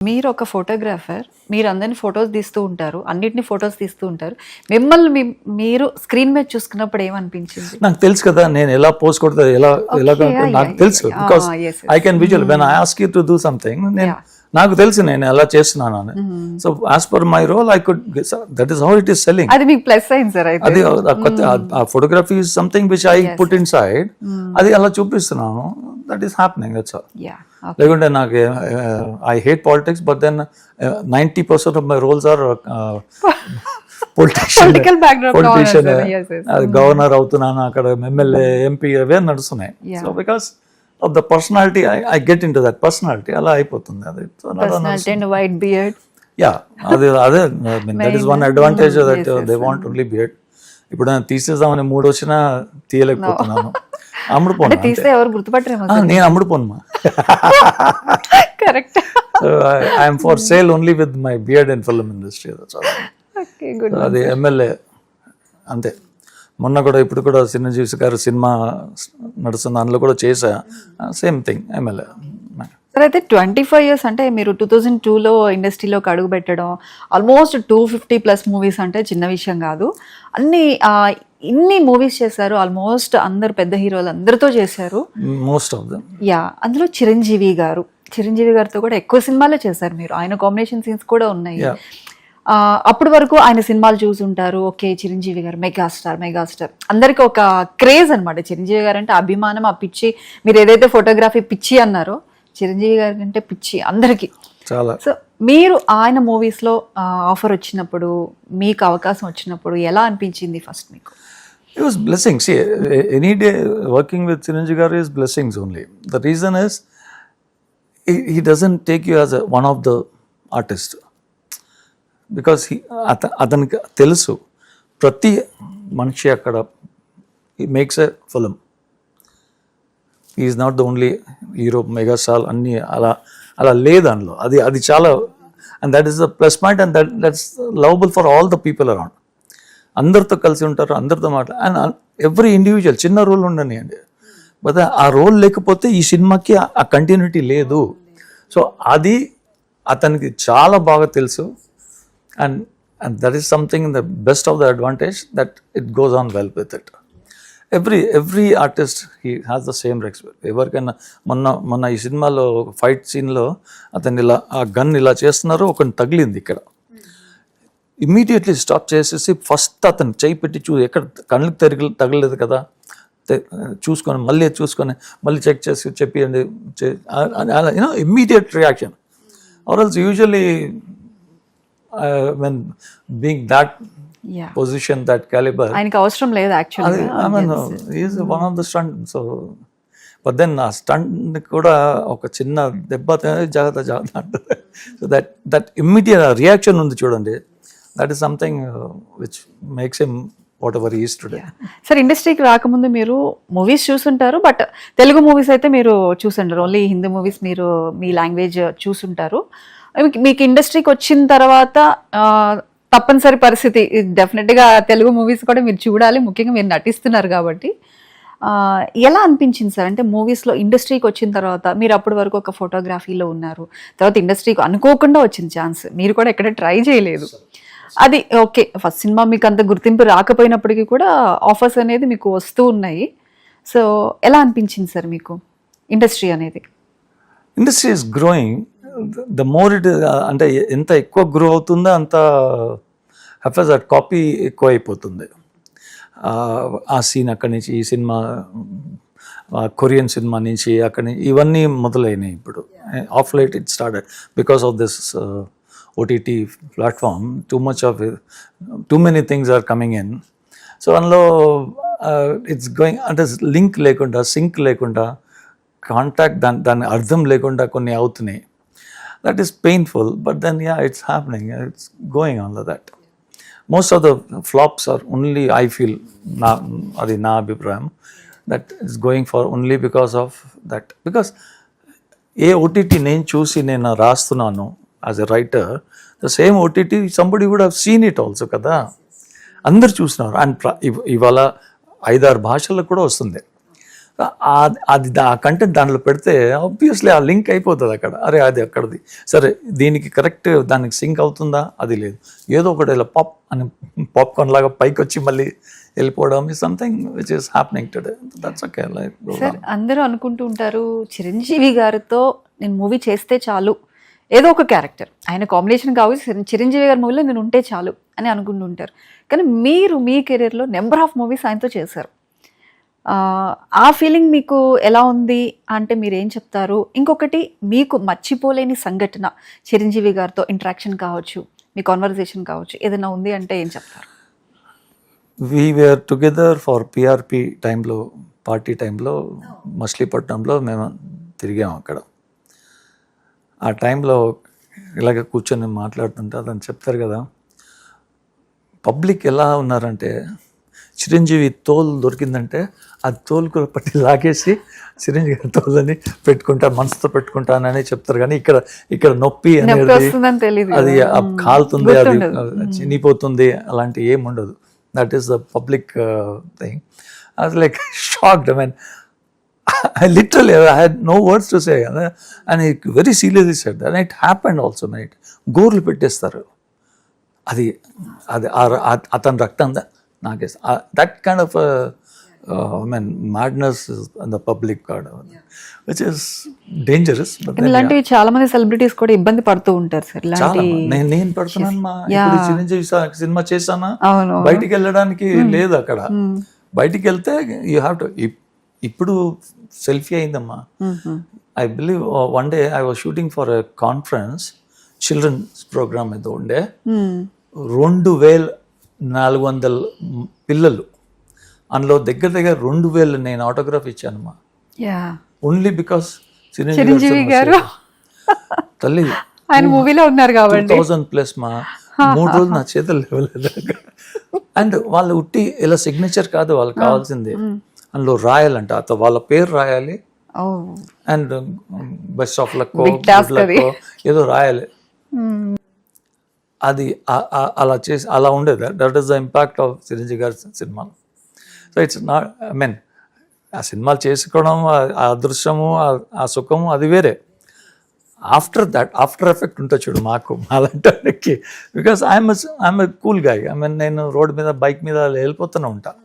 మీరు ఒక ఫోటోగ్రాఫర్, మీరు అందరిని ఫొటోస్ తీస్తూ ఉంటారు, అన్నిటిని ఫొటోస్ తీస్తూ ఉంటారు. మిమ్మల్ని మీరు స్క్రీన్ మీద చూసుకున్నప్పుడు ఏమనిపించింది? నాకు తెలుసు కదా నేను ఎలా పోస్ట్ కొడతా ఎలా నాకు తెలుసు because I can visual when I ask you to do something నేను నాకు తెలుసు నేను ఎలా చేస్తున్నాను అని. So as per my role I could that is how it is selling. అది మీకు ప్లస్ అయింది సార్. అది ఆ photography is something which I put inside. అది అలా చూపిస్తున్నాను. That is happening. That's all. లేకుంటే నాకు I hate politics but then 90% of my roles are politician. Governor అవుతున్నాను, అక్కడ ఎమ్మెల్యే ఎంపీ అవే నడుస్తున్నాయి. So because of the personality I get into that personality. అలా అయిపోతుంది అది. White beard. యా అదే that is one advantage that they want only beard. ఇప్పుడు నేను తీసేద్దామని మూడు వచ్చినా తీయలేకపోతున్నాను. అమ్ముడుపోను. నేను అమ్ముడుపోను. Correct. I'm for sale only with my beard in film industry. అది ఎమ్మెల్యే అంతే. మొన్న కూడా ఇప్పుడు కూడా చిరంజీవి గారు సినిమా నడుస్తుంది, అందులో కూడా చేసా సేమ్ థింగ్ ఎమ్మెల్యే. సార్ అయితే 25 years అంటే మీరు 2002లో ఇండస్ట్రీలోకి అడుగు పెట్టడం, ఆల్మోస్ట్ 250+ మూవీస్ అంటే చిన్న విషయం కాదు. ఇన్ని మూవీస్ చేశారు, ఆల్మోస్ట్ అందరు పెద్ద హీరోలు అందరితో చేశారు. Most of them. యా, అందులో చిరంజీవి గారితో కూడా ఎక్కువ సినిమాలే చేశారు మీరు. ఆయన కాంబినేషన్ సీన్స్ కూడా ఉన్నాయి. అప్పటి వరకు ఆయన సినిమాలు చూసుంటారు. ఓకే, చిరంజీవి గారు మెగాస్టార్ అందరికి ఒక క్రేజ్ అనమాట. చిరంజీవి గారు అంటే అభిమానం, ఆ పిచ్చి. మీరు ఏదైతే ఫోటోగ్రఫీ పిచ్చి అన్నారో, చిరంజీవి గారి అంటే పిచ్చి అందరికి. సో మీరు ఆయన మూవీస్ లో ఆఫర్ వచ్చినప్పుడు, మీకు అవకాశం వచ్చినప్పుడు ఎలా అనిపించింది ఫస్ట్ మీకు? It was blessings. See, any day working with Chiranjeevi garu is blessings only. The reason is he doesn't take you as one of the artists because అతనికి తెలుసు ప్రతి మనిషి అక్కడ he makes a film. He is not the only hero, megastar అన్ని అలా లేదు అందులో. అది చాలా, and that is the plus point, and that's lovable for all the people around. అందరితో కలిసి ఉంటారు, అందరితో అండ్ ఎవ్రీ ఇండివిజువల్ చిన్న రోల్ ఉండని అండి, బట్ ఆ రోల్ లేకపోతే ఈ సినిమాకి ఆ కంటిన్యూటీ లేదు. సో అది అతనికి చాలా బాగా తెలుసు. And that is something the best of the advantage that it goes on well with it. Every artist he has the same respect. ఎవరికైనా మొన్న ఈ సినిమాలో ఫైట్ సీన్లో అతను ఇలా ఆ గన్ ఇలా చేస్తున్నారు, ఒకటి తగిలింది ఇక్కడ. ఇమ్మీడియట్లీ స్టాప్ చేసేసి ఫస్ట్ అతను చేయి పెట్టి ఎక్కడ కళ్ళకి తగలేదు కదా చూసుకొని మళ్ళీ చెక్ చేసి చెప్పియండి you know immediate reaction. Or else usually when being that position, that caliber, ఆయనకి అవసరం లేదు actually. I mean he is one of the stunt. So but then ఆ స్టంట్ కూడా ఒక చిన్న దెబ్బ జాగ్రత్త అంటారు. సో దట్ ఇమ్మీడియట్ రియాక్షన్ ఉంది చూడండి, that is something which makes him what ever he is today. Sir, ఇండస్ట్రీకి రాకముందు మీరు మూవీస్ చూసుంటారు, బట్ తెలుగు మూవీస్ అయితే మీరు చూసుంటారు. ఓన్లీ హిందీ మూవీస్ మీరు మీ లాంగ్వేజ్ చూసుంటారు. మీకు ఇండస్ట్రీకి వచ్చిన తర్వాత తప్పనిసరి పరిస్థితి, డెఫినెట్గా తెలుగు మూవీస్ కూడా మీరు చూడాలి, ముఖ్యంగా మీరు నటిస్తున్నారు కాబట్టి. ఎలా అనిపించింది సార్? అంటే మూవీస్లో ఇండస్ట్రీకి వచ్చిన తర్వాత మీరు అప్పటి వరకు ఒక ఫోటోగ్రఫీలో ఉన్నారు, తర్వాత ఇండస్ట్రీకి అనుకోకుండా వచ్చిన ఛాన్స్, మీరు కూడా ఎక్కడ ట్రై చేయలేదు. అది ఓకే, ఫస్ట్ సినిమా మీకు అంత గుర్తింపు రాకపోయినప్పటికీ కూడా ఆఫర్స్ అనేది మీకు వస్తూ ఉన్నాయి. సో ఎలా అనిపించింది సార్ మీకు ఇండస్ట్రీ అనేది? Industry is growing. The more it అంటే ఎంత ఎక్కువ గ్రో అవుతుందో అంత హెఫెస్ దట్ కాపీ ఎక్కువ అయిపోతుంది. ఆ సీన్ అక్కడి నుంచి, ఈ సినిమా కొరియన్ సినిమా నుంచి అక్కడి నుంచి ఇవన్నీ మొదలైనాయి. ఇప్పుడు of light it started because of this OTT platform. Too many things are coming in. So అందులో it's going అంటే లింక్ లేకుండా, సింక్ లేకుండా, కాంటాక్ట్ దాని అర్థం లేకుండా కొన్ని అవుతున్నాయి. That is painful, but then it's happening, it's going on like that. Most of the flops are only, I feel, అది నా అభిప్రాయం, that is going for only because of that. Because A OTT నేను చూసి నేను రాస్తున్నాను as a writer, the same OTT somebody would have seen it also కదా, అందరు చూస్తున్నారు. అండ్ ఇవాళ 5-6 భాషలకు కూడా వస్తుంది. అది ఆ కంటెంట్ దాంట్లో పెడితే ఆబ్వియస్లీ ఆ లింక్ అయిపోతుంది అక్కడ. అరే అది అక్కడది, సరే దీనికి కరెక్ట్ దానికి సింక్ అవుతుందా, అది లేదు. ఏదో ఒకటి ఇలా పాప్ అని పాప్కార్న్ లాగా పైకి వచ్చి మళ్ళీ వెళ్ళిపోవడం is something which is happening today. That's okay. Like sir అందరూ అనుకుంటూ ఉంటారు చిరంజీవి గారితో నేను మూవీ చేస్తే చాలు, ఏదో ఒక క్యారెక్టర్ ఆయన కాంబినేషన్ కావచ్చు, చిరంజీవి గారి మూవీలో నేను ఉంటే చాలు అని అనుకుంటూ ఉంటారు. కానీ మీరు మీ కెరీర్లో నెంబర్ ఆఫ్ మూవీస్ ఆయనతో చేశారు. ఆ ఫీలింగ్ మీకు ఎలా ఉంది అంటే మీరు ఏం చెప్తారు? ఇంకొకటి మీకు మర్చిపోలేని సంఘటన చిరంజీవి గారితో ఇంటరాక్షన్ కావచ్చు, మీ కాన్వర్జేషన్ కావచ్చు, ఏదైనా ఉంది అంటే ఏం చెప్తారు? We were together for PRP టైంలో, పార్టీ టైంలో మచిలీపట్నంలో మేము తిరిగాము అక్కడ. ఆ టైంలో ఇలాగ కూర్చొని మాట్లాడుతుంటే అతను చెప్తారు కదా, పబ్లిక్ ఎలా ఉన్నారంటే చిరంజీవి తోలు దొరికిందంటే ఆ తోలు కూడా పట్టి లాగేసి చిరంజీవి గారి తోలని పెట్టుకుంటారు, మనసుతో పెట్టుకుంటానని చెప్తారు. కానీ ఇక్కడ నొప్పి అనేది అది కాలుతుంది, అది చినిపోతుంది, అలాంటి ఏం ఉండదు. That is the public thing. I was like shocked. I mean I literally I had no words to say, and he very seriously said that, and it happened also. Mate, గోర్లు పెట్టేస్తారు, అది అది అతని రక్తం నాకేసి that kind of I mean madness in the public god, which is dangerous. ఇలాంటివి చాలా మంది సెలబ్రిటీస్ కూడా ఇబ్బంది పడుతూ ఉంటారు సార్. చాలా నేను పడుతున్నాను మా చిరంజీవి సినిమా చేశానా, బయటికి వెళ్ళడానికి లేదు అక్కడ. బయటికి వెళ్తే యూ హ్యావ్ టు. ఇప్పుడు సెల్ఫీ అయిందమ్మా. I believe one day I was shooting for a conference, children's program ఏదో ఉండే. 2400 పిల్లలు, అందులో దగ్గర 2000 నేను ఆటోగ్రాఫ్ ఇచ్చానమ్మా. ఓన్లీ బికాస్ చిరంజీవి గారు తల్లి ఆయన మూవీలో ఉన్నారు కాబట్టి 2000+ మా 3 రోజులు నా చేతులు లేవలేదు. అండ్ వాళ్ళు ఉట్టి ఇలా సిగ్నేచర్ కాదు వాళ్ళకి కావాల్సింది, అందులో రాయాలంట, వాళ్ళ పేరు రాయాలి, అండ్ బెస్ట్ ఆఫ్ లక్ ఏదో రాయాలి. అది అలా చేసి అలా ఉండేది. That is the impact of Chiranjeevi గారి సినిమా. So it's not, I mean ఆ సినిమాలు చేసుకోవడం, ఆ అదృశ్యము, ఆ సుఖము అది వేరే. ఆఫ్టర్ దట్ ఆఫ్టర్ ఎఫెక్ట్ ఉంటుంది చూడు మాకు అలాంటి, because I'm a cool guy. I mean నేను రోడ్ మీద బైక్ మీద వెళ్ళిపోతూనే ఉంటాను.